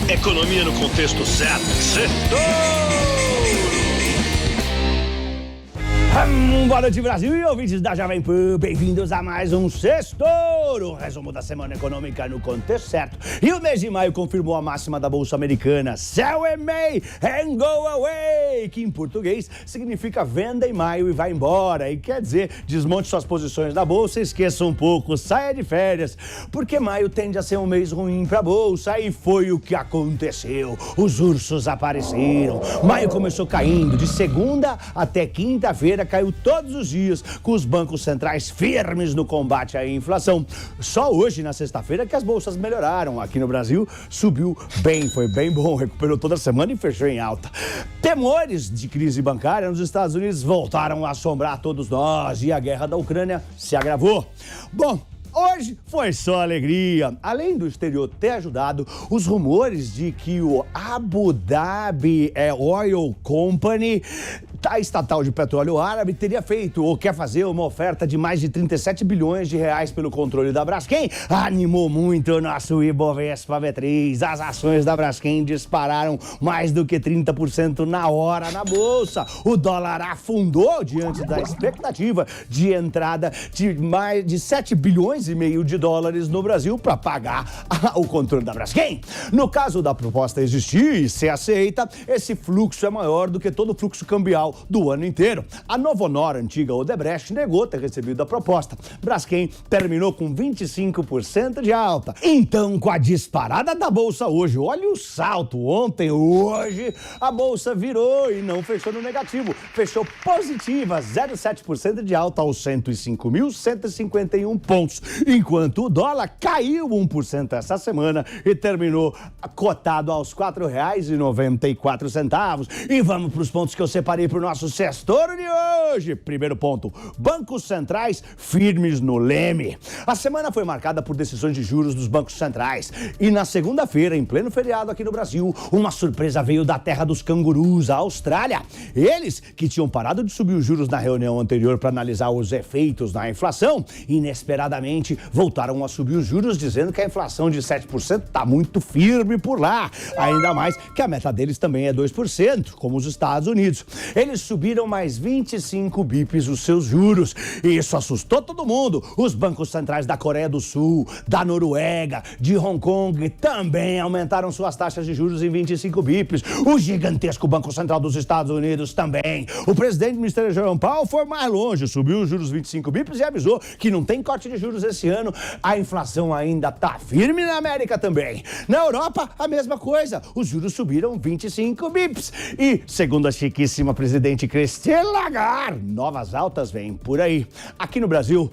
Economia no contexto certo. Boa noite, Brasil e ouvintes da Jovem Pan, bem-vindos a mais um Sextouro, resumo da semana econômica no contexto certo. E o mês de maio confirmou a máxima da Bolsa Americana, Sell in May and go away, que em português significa venda em maio e vai embora. E quer dizer, desmonte suas posições na Bolsa, esqueça um pouco, saia de férias, porque maio tende a ser um mês ruim para a Bolsa e foi o que aconteceu. Os ursos apareceram, maio começou caindo, de segunda até quinta-feira caiu todos os dias, com os bancos centrais firmes no combate à inflação. Só hoje, na sexta-feira, que as bolsas melhoraram. Aqui no Brasil, subiu bem, foi bem bom, recuperou toda a semana e fechou em alta. Temores de crise bancária nos Estados Unidos voltaram a assombrar todos nós e a guerra da Ucrânia se agravou. Bom, hoje foi só alegria. Além do exterior ter ajudado, os rumores de que o Abu Dhabi Oil Company, a estatal de petróleo árabe, teria feito ou quer fazer uma oferta de mais de 37 bilhões de reais pelo controle da Braskem, animou muito o nosso Ibovespa B3. As ações da Braskem dispararam mais do que 30% na hora na bolsa. O dólar afundou diante da expectativa de entrada de mais de 7 bilhões e meio de dólares no Brasil para pagar o controle da Braskem. No caso da proposta existir e ser aceita, esse fluxo é maior do que todo o fluxo cambial do ano inteiro. A Novonor, antiga Odebrecht, negou ter recebido a proposta. Braskem terminou com 25% de alta. Então, com a disparada da bolsa hoje, olha o salto. Ontem, hoje, a bolsa virou e não fechou no negativo. Fechou positiva, 0,7% de alta aos 105.151 pontos. Enquanto o dólar caiu 1% essa semana e terminou cotado aos R$ 4,94. E vamos para os pontos que eu separei para o nosso Sextouro de hoje. Primeiro ponto, bancos centrais firmes no leme. A semana foi marcada por decisões de juros dos bancos centrais. E na segunda-feira, em pleno feriado aqui no Brasil, uma surpresa veio da terra dos cangurus, a Austrália. Eles, que tinham parado de subir os juros na reunião anterior para analisar os efeitos da inflação, inesperadamente voltaram a subir os juros, dizendo que a inflação de 7% está muito firme por lá. Ainda mais que a meta deles também é 2%, como os Estados Unidos. Eles subiram mais 25 bips os seus juros. E isso assustou todo mundo. Os bancos centrais da Coreia do Sul, da Noruega, de Hong Kong também aumentaram suas taxas de juros em 25 bips. O gigantesco Banco Central dos Estados Unidos também. O presidente ministro Jerome Powell foi mais longe, subiu os juros 25 bips e avisou que não tem corte de juros esse ano. A inflação ainda tá firme na América também. Na Europa, a mesma coisa. Os juros subiram 25 bips. E, segundo a chiquíssima presidente Christine Lagarde, novas altas vêm por aí. Aqui no Brasil,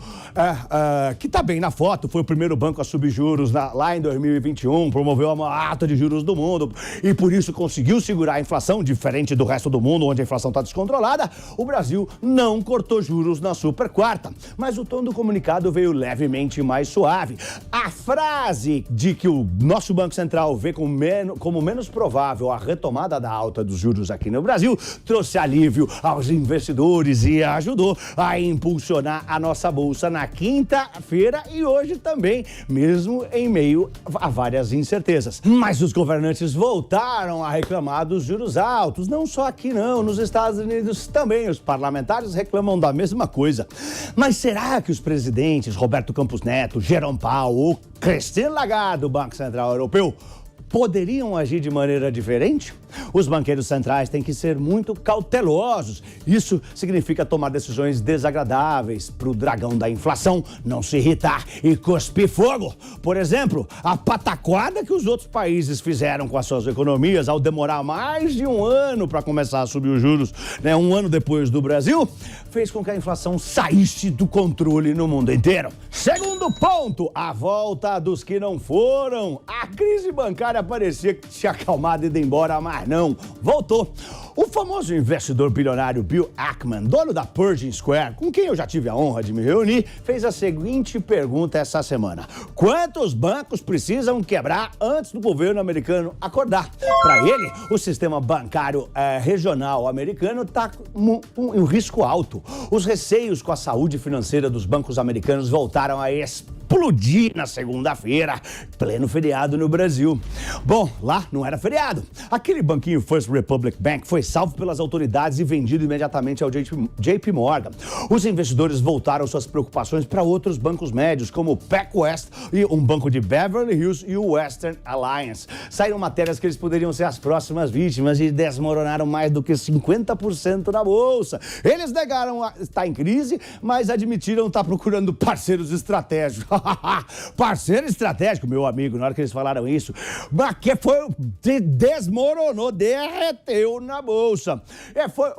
que tá bem na foto, foi o primeiro banco a subir juros lá em 2021, promoveu a maior alta de juros do mundo e por isso conseguiu segurar a inflação, diferente do resto do mundo, onde a inflação está descontrolada. O Brasil não cortou juros na super quarta, mas o tom do comunicado veio levemente mais suave. A frase de que o nosso Banco Central vê como menos provável a retomada da alta dos juros aqui no Brasil trouxe alívio aos investidores e ajudou a impulsionar a nossa bolsa na quinta-feira e hoje também, mesmo em meio a várias incertezas. Mas os governantes voltaram a reclamar dos juros altos, não só aqui não, nos Estados Unidos também, os parlamentares reclamam da mesma coisa. Mas será que os presidentes Roberto Campos Neto, Jerome Powell ou Christine Lagarde do Banco Central Europeu poderiam agir de maneira diferente? Os banqueiros centrais têm que ser muito cautelosos. Isso significa tomar decisões desagradáveis para o dragão da inflação não se irritar e cuspir fogo. Por exemplo, a pataquada que os outros países fizeram com as suas economias ao demorar mais de um ano para começar a subir os juros, um ano depois do Brasil, fez com que a inflação saísse do controle no mundo inteiro. Segundo ponto, a volta dos que não foram. A crise bancária história parecia que tinha acalmado e ido embora, mas não, voltou. O famoso investidor bilionário Bill Ackman, dono da Pershing Square, com quem eu já tive a honra de me reunir, fez a seguinte pergunta essa semana: quantos bancos precisam quebrar antes do governo americano acordar? Para ele, o sistema bancário regional americano está com um risco alto. Os receios com a saúde financeira dos bancos americanos voltaram a explodir na segunda-feira, pleno feriado no Brasil. Bom, lá não era feriado. Aquele banquinho First Republic Bank foi salvo pelas autoridades e vendido imediatamente ao JP Morgan. Os investidores voltaram suas preocupações para outros bancos médios, como o PacWest, e um banco de Beverly Hills e o Western Alliance. Saíram matérias que eles poderiam ser as próximas vítimas e desmoronaram mais do que 50% da bolsa. Eles negaram estar em crise, mas admitiram estar procurando parceiros estratégicos. Parceiro estratégico, meu amigo, na hora que eles falaram isso, que desmoronou, derreteu na bolsa.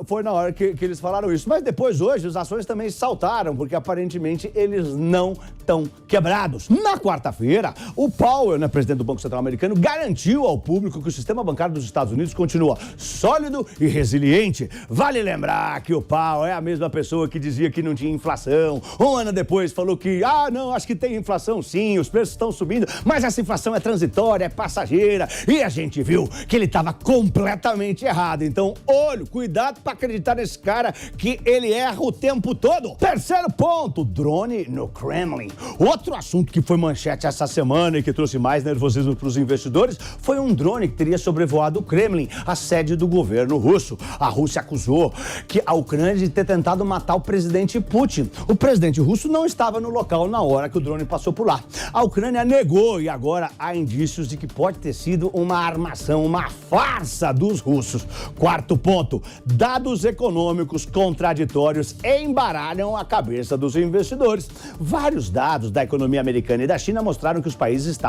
Foi na hora que eles falaram isso. Mas depois, hoje, as ações também saltaram, porque aparentemente eles não estão quebrados. Na quarta-feira, o Powell, presidente do Banco Central Americano, garantiu ao público que o sistema bancário dos Estados Unidos continua sólido e resiliente. Vale lembrar que o Powell é a mesma pessoa que dizia que não tinha inflação. Um ano depois falou que, não, acho que tem inflação sim, os preços estão subindo, mas essa inflação é transitória, é passageira. E a gente viu que ele estava completamente errado. Então, cuidado para acreditar nesse cara, que ele erra o tempo todo. Terceiro ponto, drone no Kremlin. Outro assunto que foi manchete essa semana e que trouxe mais nervosismo para os investidores foi um drone que teria sobrevoado o Kremlin, a sede do governo russo. A Rússia acusou que a Ucrânia de ter tentado matar o presidente Putin. O presidente russo não estava no local na hora que o drone passou por lá. A Ucrânia negou e agora há indícios de que pode ter sido uma armação, uma farsa dos russos. Quarto ponto, dados econômicos contraditórios embaralham a cabeça dos investidores. Vários dados da economia americana e da China mostraram que os países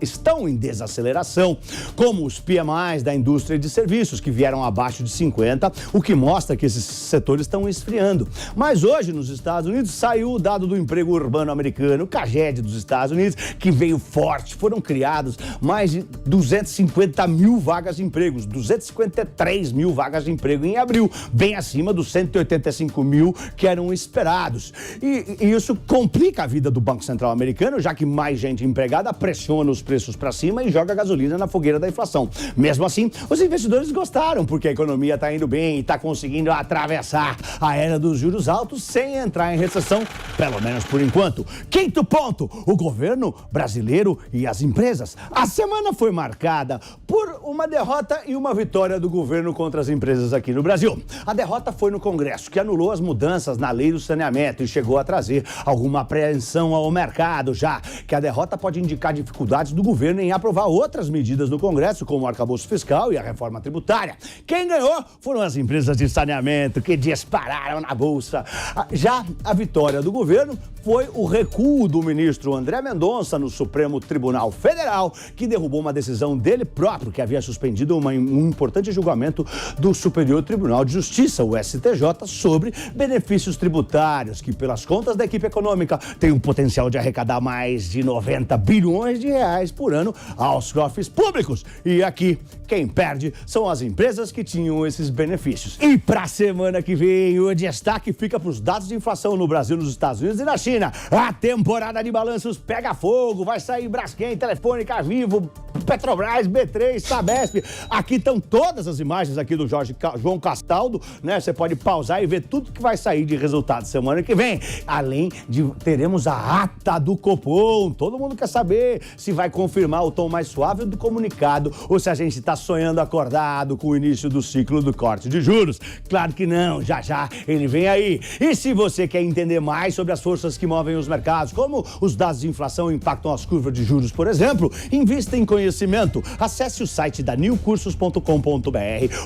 estão em desaceleração, como os PMIs da indústria de serviços, que vieram abaixo de 50, o que mostra que esses setores estão esfriando. Mas hoje, nos Estados Unidos, saiu o dado do emprego urbano americano, o CAGED dos Estados Unidos, que veio forte. Foram criados mais de 250 mil vagas de empregos, 253 mil vagas de emprego em abril, bem acima dos 185 mil que eram esperados. E isso complica a vida do Banco Central americano, já que mais gente empregada pressiona os preços para cima e joga gasolina na fogueira da inflação. Mesmo assim, os investidores gostaram, porque a economia está indo bem e está conseguindo atravessar a era dos juros altos sem entrar em recessão, pelo menos por enquanto. Quinto ponto, o governo brasileiro e as empresas. A semana foi marcada por uma derrota e uma vitória do governo contra as empresas aqui no Brasil. A derrota foi no Congresso, que anulou as mudanças na lei do saneamento e chegou a trazer alguma apreensão ao mercado, já que a derrota pode indicar dificuldades do governo em aprovar outras medidas no Congresso, como o arcabouço fiscal e a reforma tributária. Quem ganhou foram as empresas de saneamento, que dispararam na bolsa. Já a vitória do governo foi o recuo do ministro André Mendonça no Supremo Tribunal Federal, que derrubou uma decisão dele próprio, que havia suspendido um importante julgamento do Superior Tribunal de Justiça, o STJ, sobre benefícios tributários, que, pelas contas da equipe econômica, tem o potencial de arrecadar mais de 90 bilhões de reais por ano aos cofres públicos. E aqui, quem perde são as empresas que tinham esses benefícios. E para a semana que vem, o destaque fica para os dados de inflação no Brasil, nos Estados Unidos e na China. A temporada de balanços pega fogo, vai sair Braskem, Telefônica, Vivo, Petrobras, B3, Sabesp. Aqui estão todas as imagens aqui do João Castaldo, Você pode pausar e ver tudo que vai sair de resultado semana que vem. Além de teremos a ata do Copom. Todo mundo quer saber se vai confirmar o tom mais suave do comunicado ou se a gente está sonhando acordado com o início do ciclo do corte de juros. Claro que não, já ele vem aí. E se você quer entender mais sobre as forças que movem os mercados, como os dados de inflação impactam as curvas de juros, por exemplo, invista em conhecimento. Acesse o site da newcursos.com.br,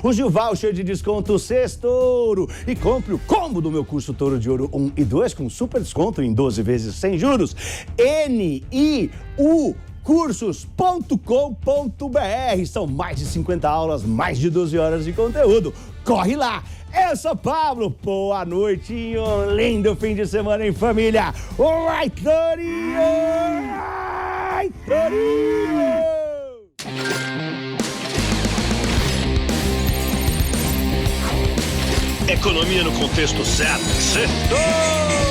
use o voucher de desconto Sextouro e compre o combo do meu curso Touro de Ouro 1 e 2 com super desconto em 12 vezes sem juros. Cursos.com.br. São mais de 50 aulas, mais de 12 horas de conteúdo. Corre lá! Eu sou Pablo, boa noite e um lindo fim de semana em família. Vai, Torinho! Vai, Torinho! Economia no contexto certo. Sextou!